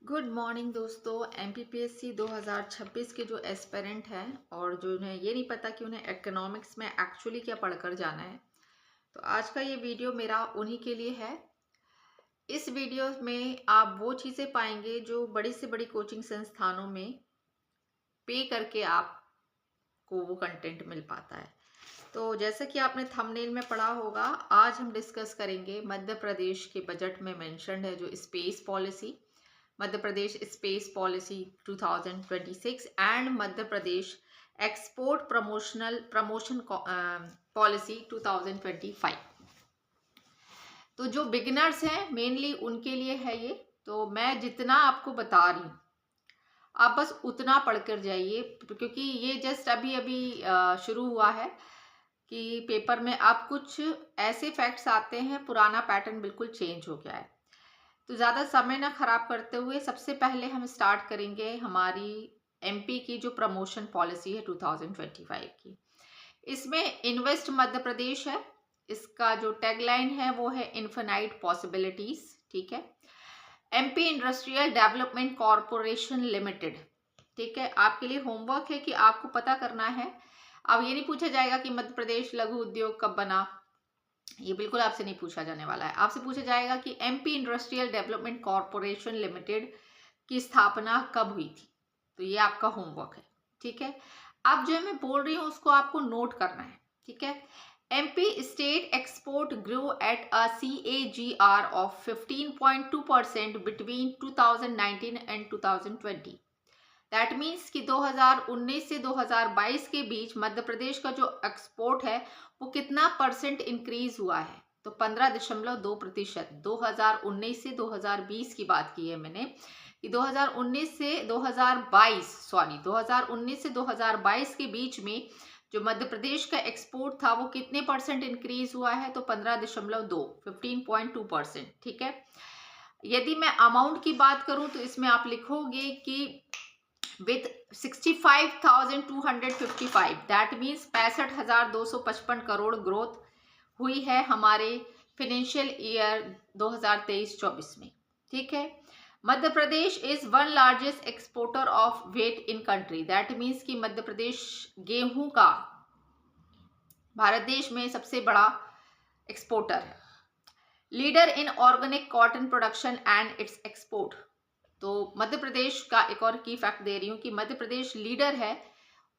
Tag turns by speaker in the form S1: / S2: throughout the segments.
S1: Good morning दोस्तों। MPPSC 2026 के जो एस्पिरेंट हैं और जो उन्हें ये नहीं पता कि उन्हें इकोनॉमिक्स में एक्चुअली क्या पढ़कर जाना है, तो आज का ये वीडियो मेरा उन्हीं के लिए है। इस वीडियो में आप वो चीज़ें पाएंगे जो बड़ी से बड़ी कोचिंग संस्थानों में पे करके आपको वो कंटेंट मिल पाता है। तो जैसे कि आपने थंबनेल में पढ़ा होगा, आज हम डिस्कस करेंगे मध्य प्रदेश के बजट में मेंशन्ड है जो space policy, Madhya Pradesh space policy 2026 and Madhya Pradesh export promotion policy 2025। तो जो बिगिनर्स हैं मेनली उनके लिए है ये। तो मैं जितना आपको बता रही हूँ आप बस उतना पढ़कर जाइए, क्योंकि ये जस्ट अभी अभी शुरू हुआ है कि पेपर में अब कुछ ऐसे फैक्ट्स आते हैं, पुराना पैटर्न बिल्कुल चेंज हो गया है। तो ज़्यादा समय ना खराब करते हुए सबसे पहले हम स्टार्ट करेंगे हमारी एमपी की जो प्रमोशन पॉलिसी है 2025 की। इसमें इन्वेस्ट मध्य प्रदेश है। इसका जो टैगलाइन है वो है इन्फिनाइट पॉसिबिलिटीज। ठीक है। MP industrial development corporation limited. ठीक है, आपके लिए होमवर्क है कि आपको पता करना है। अब ये नहीं पूछा जाएगा कि मध्य प्रदेश लघु उद्योग कब बना, ये बिल्कुल आपसे नहीं पूछा जाने वाला है। आपसे पूछा जाएगा कि MP industrial development corporation limited की स्थापना कब हुई थी। तो ये आपका होमवर्क है। ठीक है, अब जो मैं बोल रही हूँ उसको आपको नोट करना है। ठीक है। MP state export grow at a CAGR of 15.2% between 2019 and 2020। That means कि 2019 से 2022 के बीच मध्य प्रदेश का जो एक्सपोर्ट है वो कितना परसेंट इंक्रीज हुआ है। तो 15.2%। 2019 से 2020 की बात की है मैंने कि 2019 से 2022 के बीच में जो मध्य प्रदेश का एक्सपोर्ट था वो कितने परसेंट इंक्रीज हुआ है। तो 15.2, 15.2%। ठीक है। यदि मैं अमाउंट की बात करूं तो इसमें आप लिखोगे कि with 65,255, that means 65,255 crore growth हुई है हमारे फाइनेंशियल ईयर 2023-24 में। ठीक है। Madhya Pradesh is one largest exporter of wheat in country. That means कि मध्य प्रदेश गेहूं का भारत देश में सबसे बड़ा एक्सपोर्टर है। Leader in organic cotton production and it's export. तो मध्य प्रदेश का एक और की फैक्ट दे रही हूँ कि मध्य प्रदेश लीडर है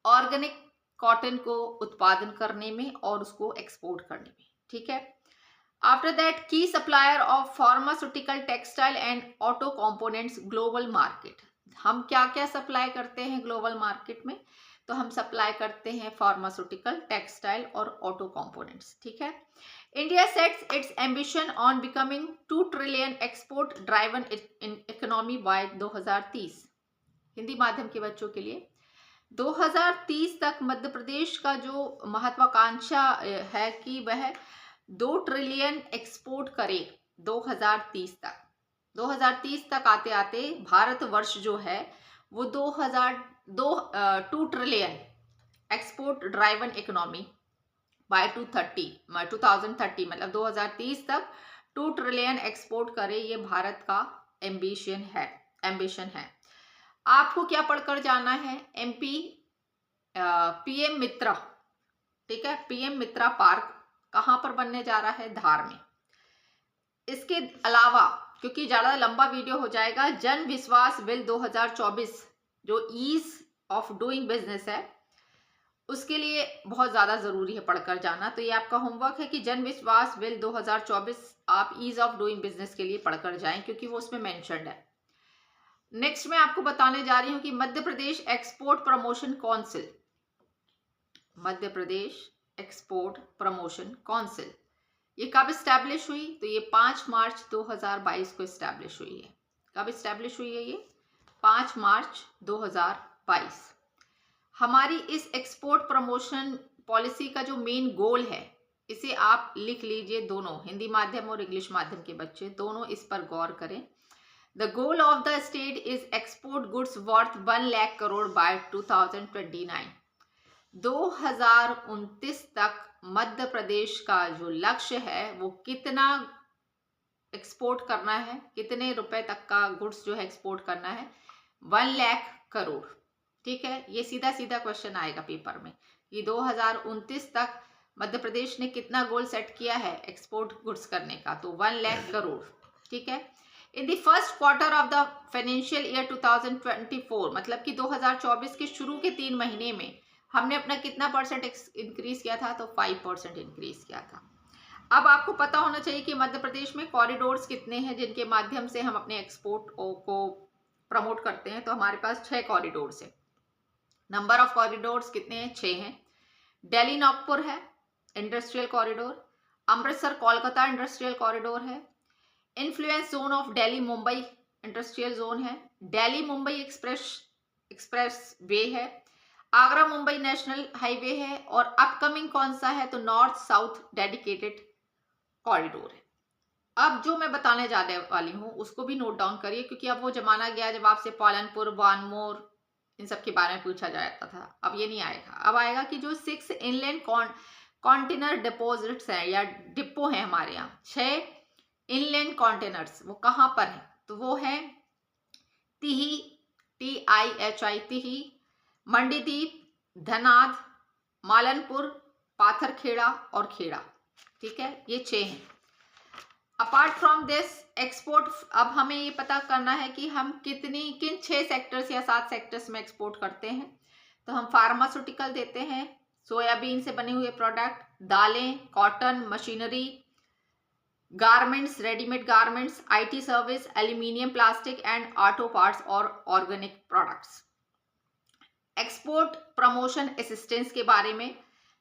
S1: ऑर्गेनिक कॉटन को उत्पादन करने में और उसको एक्सपोर्ट करने में। ठीक है। आफ्टर दैट की supplier of pharmaceutical textile and auto components global market. हम क्या क्या सप्लाई करते हैं ग्लोबल मार्केट में। तो हम सप्लाई करते हैं फार्मास्यूटिकल, टेक्सटाइल और ऑटो कंपोनेंट्स। ठीक है। India sets it's ambition on becoming 2 trillion export driven in economy bye 2030। Hindi माध्यम के बच्चों के लिए 2030 तक मध्य प्रदेश का जो महत्वाकांक्षा है कि वह 2 ट्रिलियन एक्सपोर्ट करे 2030 तक। 2030 तक आते आते भारत वर्ष जो है वो 2 trillion export driven economy bye 2030 मतलब 2030 तक 2 ट्रिलियन एक्सपोर्ट करे, ये भारत का एम्बिशन है। आपको क्या पढ़कर जाना है। एमपी पीएम मित्रा। ठीक है। पीएम मित्रा पार्क कहाँ पर बनने जा रहा है, धार में। इसके अलावा क्योंकि ज्यादा लंबा वीडियो हो जाएगा, जन विश्वास बिल 2024 जो ईज ऑफ डूइंग बिजनेस है उसके लिए बहुत ज्यादा जरूरी है पढ़कर जाना। तो ये आपका होमवर्क है कि जन विश्वास बिल 2024 आप ईज ऑफ डूइंग बिजनेस के लिए पढ़कर जाएं, क्योंकि वो उसमें मेंशन्ड है। नेक्स्ट मैं आपको बताने जा रही हूं कि मध्य प्रदेश export promotion council, Madhya Pradesh export promotion council ये कब स्टैब्लिश हुई। तो ये 5 मार्च 2022 को स्टैब्लिश हुई है। कब स्टैब्लिश हुई है ये, 5 मार्च 2022। हमारी इस एक्सपोर्ट प्रमोशन पॉलिसी का जो मेन गोल है, इसे आप लिख लीजिए, दोनों हिंदी माध्यम और इंग्लिश माध्यम के बच्चे दोनों इस पर गौर करें। The goal of the state is export goods worth 1 lakh crore by 2029। 2029 तक मध्य प्रदेश का जो लक्ष्य है वो कितना एक्सपोर्ट करना है, कितने रुपए तक का गुड्स जो है एक्सपोर्ट करना है, 1 लाख करोड़। ठीक है, ये सीधा सीधा क्वेश्चन आएगा पेपर में कि 2029 तक मध्य प्रदेश ने कितना गोल सेट किया है एक्सपोर्ट गुड्स करने का, तो 1 लाख करोड़। ठीक है, in the first quarter of the financial year 2024, मतलब कि 2024 के शुरू के 3 महीने में हमने अपना कितना परसेंट इंक्रीज किया था, तो 5% इंक्रीज किया था। अब आपको पता होना चाहिए कि मध्य प्रदेश में कॉरिडोर्स कितने हैं जिनके माध्यम से हम अपने एक्सपोर्ट को प्रमोट करते हैं। तो हमारे पास 6 कॉरिडोर्स है। नंबर ऑफ कॉरिडोर्स कितने हैं? 6 हैं। दिल्ली नागपुर है industrial corridor, Amritsar Kolkata industrial corridor है, influence zone of Delhi Mumbai industrial zone है, दिल्ली मुंबई एक्सप्रेस वे है, आगरा मुंबई नेशनल हाईवे है, और अपकमिंग कौन सा है, तो नॉर्थ साउथ डेडिकेटेड कॉरिडोर है। अब जो मैं बताने जाने वाली हूँ उसको भी नोट डाउन करिए, क्योंकि अब वो जमाना गया जब आपसे पालनपुर, बानमोर इन सब के बारे में पूछा जाता था। अब ये नहीं आएगा। अब आएगा कि जो 6 इनलैंड कंटेनर डिपोजिट्स हैं या डिपो हैं हमारे यहाँ, 6 इनलैंड कंटेनर्स, वो कहाँ पर हैं, तो वो है तिही, TIHI तिही, मंडीदीप, धनाद, मालनपुर, पाथरखेड़ा और खेड़ा। ठीक है, ये 6 हैं। अपार्ट फ्रॉम दिस एक्सपोर्ट, अब हमें ये पता करना है कि हम किन 6 सेक्टर्स या 7 सेक्टर्स में एक्सपोर्ट करते हैं। तो हम फार्मास्यूटिकल देते हैं, सोयाबीन से बने हुए प्रोडक्ट, दालें, cotton, machinery, garments, readymade garments, IT service, aluminium, plastic and auto parts और organic products. Export promotion assistance के बारे में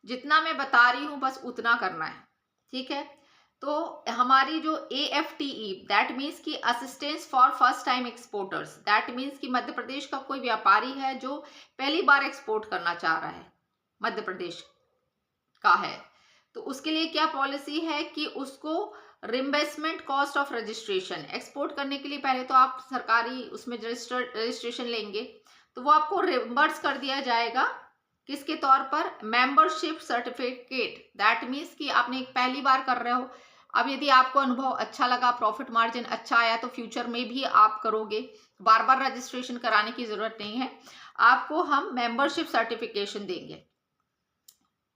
S1: जितना मैं बता रही हूँ बस उतना करना है। ठीक है, तो हमारी जो AFTE दैट मीन्स की assistance for first time exporters, that means कि मध्य प्रदेश का कोई व्यापारी है जो पहली बार एक्सपोर्ट करना चाह रहा है, मध्य प्रदेश का है, तो उसके लिए क्या पॉलिसी है कि उसको reimbursement cost of registration, export करने के लिए पहले तो आप सरकारी उसमें रजिस्ट्रेशन लेंगे, तो वो आपको रिम्बर्स कर दिया जाएगा। किसके तौर पर? मेंबरशिप सर्टिफिकेट, दैट मीन्स कि आपने एक पहली बार कर रहे हो, अब यदि आपको अनुभव अच्छा लगा, प्रॉफिट मार्जिन अच्छा आया, तो फ्यूचर में भी आप करोगे, बार बार रजिस्ट्रेशन कराने की जरूरत नहीं है। आपको हम मेंबरशिप सर्टिफिकेशन देंगे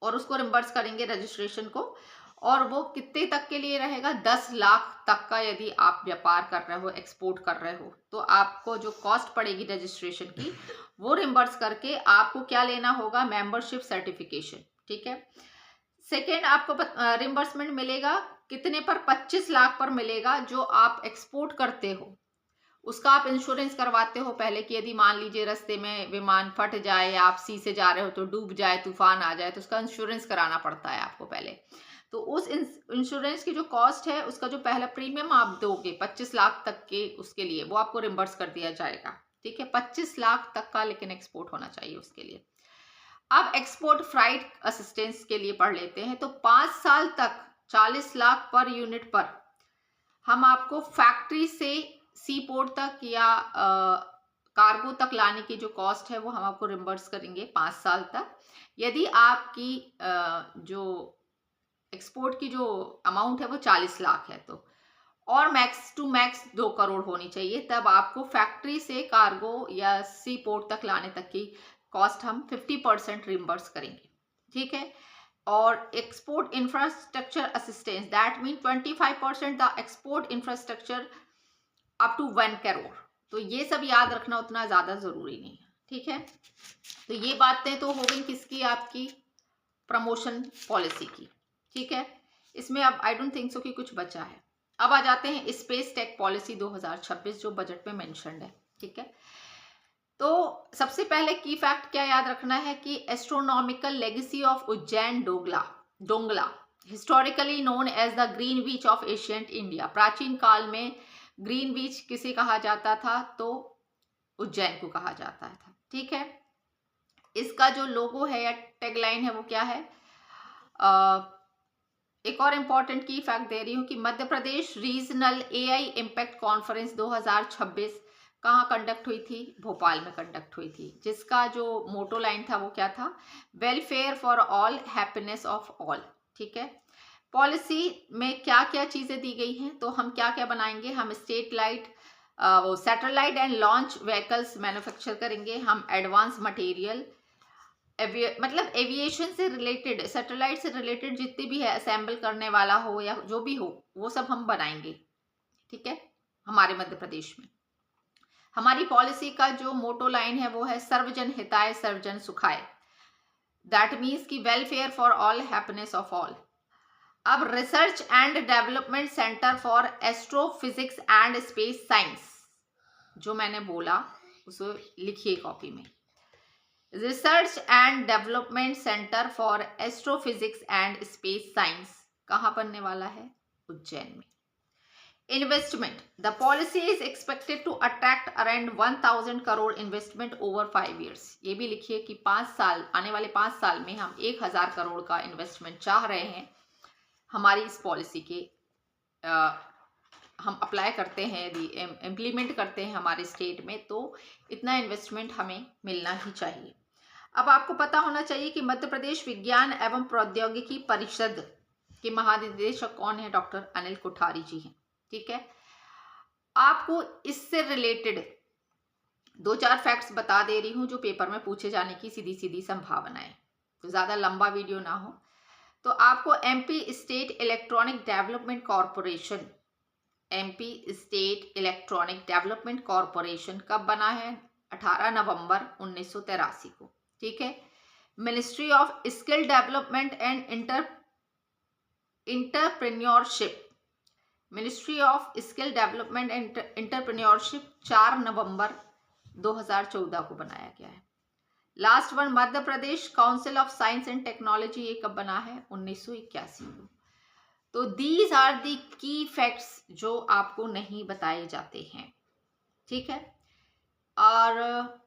S1: और उसको रिम्बर्स करेंगे रजिस्ट्रेशन को, और वो कितने तक के लिए रहेगा? 10 लाख तक का यदि आप व्यापार कर रहे हो, एक्सपोर्ट कर रहे हो, तो आपको जो कॉस्ट पड़ेगी रजिस्ट्रेशन की वो रिम्बर्स करके आपको क्या लेना होगा? Membership certification. ठीक है, सेकेंड आपको रिम्बर्समेंट मिलेगा कितने पर? 25 लाख पर मिलेगा। जो आप एक्सपोर्ट करते हो उसका आप इंश्योरेंस करवाते हो पहले, कि यदि मान लीजिए रास्ते में विमान फट जाए या आप सी से जा रहे हो तो डूब जाए, तूफान आ जाए, तो उसका इंश्योरेंस कराना पड़ता है आपको पहले। तो उस इंश्योरेंस की जो कॉस्ट है, उसका जो पहला प्रीमियम आप दोगे 25 लाख तक के, उसके लिए वो आपको रिम्बर्स कर दिया जाएगा। ठीक है, 25 लाख तक का लेकिन एक्सपोर्ट होना चाहिए उसके लिए। अब एक्सपोर्ट फ्राइट असिस्टेंस के लिए पढ़ लेते हैं। तो 5 साल तक 40 लाख पर यूनिट पर हम आपको फैक्ट्री से सी पोर्ट तक या कार्गो तक लाने की जो कॉस्ट है वो हम आपको रिम्बर्स करेंगे 5 साल तक। यदि आपकी जो एक्सपोर्ट की जो अमाउंट है वो 40 लाख है, तो और मैक्स टू मैक्स 2 करोड़ होनी चाहिए, तब आपको फैक्ट्री से कार्गो या सी पोर्ट तक लाने तक की कॉस्ट हम 50% रिम्बर्स करेंगे। ठीक है, और export infrastructure assistance, that mean 25% the export infrastructure up to 1 crore. तो ये सब याद रखना उतना ज़्यादा ज़रूरी नहीं है। ठीक है, तो ये बातें तो हो गई किसकी? आपकी प्रमोशन पॉलिसी की। ठीक है, इसमें अब आई डोंट थिंक सो कि कुछ बचा है। अब आ जाते हैं स्पेस टेक पॉलिसी 2026 जो बजट में मेंशन्ड है। ठीक है, तो सबसे पहले की फैक्ट क्या याद रखना है कि astronomical legacy of Ujjain Dongla historically known as the Greenwich of ancient India. प्राचीन काल में ग्रीन बीच किसे कहा जाता था? तो उज्जैन को कहा जाता था। ठीक है, इसका जो लोगो है या टैगलाइन है वो क्या है? एक और इम्पॉर्टेंट की फैक्ट दे रही हूँ कि मध्य प्रदेश रीजनल AI इम्पैक्ट कॉन्फ्रेंस 2026 कहाँ कंडक्ट हुई थी? भोपाल में कंडक्ट हुई थी, जिसका जो मोटो लाइन था वो क्या था? Welfare for all, happiness of all. ठीक है, पॉलिसी में क्या क्या चीज़ें दी गई हैं, तो हम क्या क्या बनाएंगे, हम स्टेट लाइट वो satellite and launch vehicles manufacture करेंगे, हम एडवांस मटेरियल मतलब एविएशन से रिलेटेड, सैटेलाइट से रिलेटेड जितनी भी है, असेंबल करने वाला हो या जो भी हो, वो सब हम बनाएंगे। ठीक है, हमारे मध्य प्रदेश में हमारी पॉलिसी का जो मोटो लाइन है वो है सर्वजन हिताय सर्वजन सुखाय। दैट मीन्स की welfare for all, happiness of all. अब research and development centre for astrophysics and space science, जो मैंने बोला उसे लिखिए कॉपी में। Research and development centre for astrophysics and space science कहाँ बनने वाला है, उज्जैन में। Investment, the policy is expected to attract around 1000 crore investment over 5 years। ये भी लिखिए कि 5 साल, आने वाले 5 साल में हम 1000 करोड़ का इन्वेस्टमेंट चाह रहे हैं हमारी इस पॉलिसी के। हम अप्लाई करते हैं, यदि इम्प्लीमेंट करते हैं हमारे स्टेट में, तो इतना इन्वेस्टमेंट हमें मिलना ही चाहिए। अब आपको पता होना चाहिए कि मध्य प्रदेश विज्ञान एवं प्रौद्योगिकी परिषद के महानिदेशक कौन है, डॉक्टर अनिल कोठारी जी हैं। ठीक है, आपको इससे रिलेटेड 2-4 फैक्ट्स बता दे रही हूं जो पेपर में पूछे जाने की सीधी सीधी संभावना है, तो ज्यादा लंबा वीडियो ना हो। तो आपको MP state electronic development corporation, MP state electronic development corporation कब बना है, 18 नवंबर 1983 को। ठीक है, ministry of skill development and entrepreneurship, ministry of skill development and entrepreneurship 4 नवंबर 2014 को बनाया गया है। Last one Madhya Pradesh council of science and technology, ये कब बना है, 1981 को। तो दीज आर दी की फैक्ट्स जो आपको नहीं बताए जाते हैं। ठीक है, और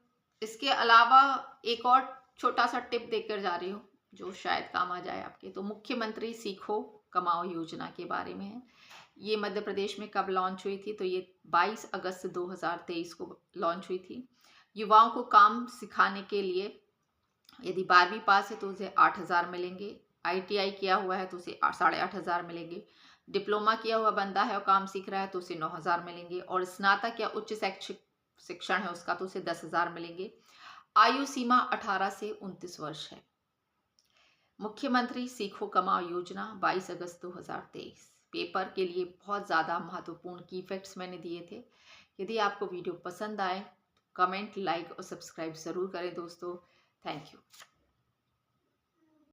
S1: इसके अलावा एक और छोटा सा टिप देकर जा रही हूँ जो शायद काम आ जाए आपके। तो मुख्यमंत्री सीखो कमाओ योजना के बारे में है। ये मध्य प्रदेश में कब लॉन्च हुई थी, तो ये 22 अगस्त 2023 को लॉन्च हुई थी। युवाओं को काम सिखाने के लिए यदि 12वीं पास है तो उसे 8000 मिलेंगे, ITI किया हुआ है तो उसे 8500 मिलेंगे, डिप्लोमा किया हुआ बंदा है और काम सीख रहा है तो उसे 9000 मिलेंगे, और स्नातक या उच्च शैक्षिक शिक्षण है उसका तो उसे 10,000 मिलेंगे। आयु सीमा 18 से 29 वर्ष है। मुख्यमंत्री सीखो कमाओ योजना 22 अगस्त 2023 पेपर के लिए बहुत ज़्यादा महत्वपूर्ण की फैक्ट्स मैंने दिए थे। यदि आपको वीडियो पसंद आए, कमेंट, लाइक और सब्सक्राइब ज़रूर करें दोस्तों। Thank you.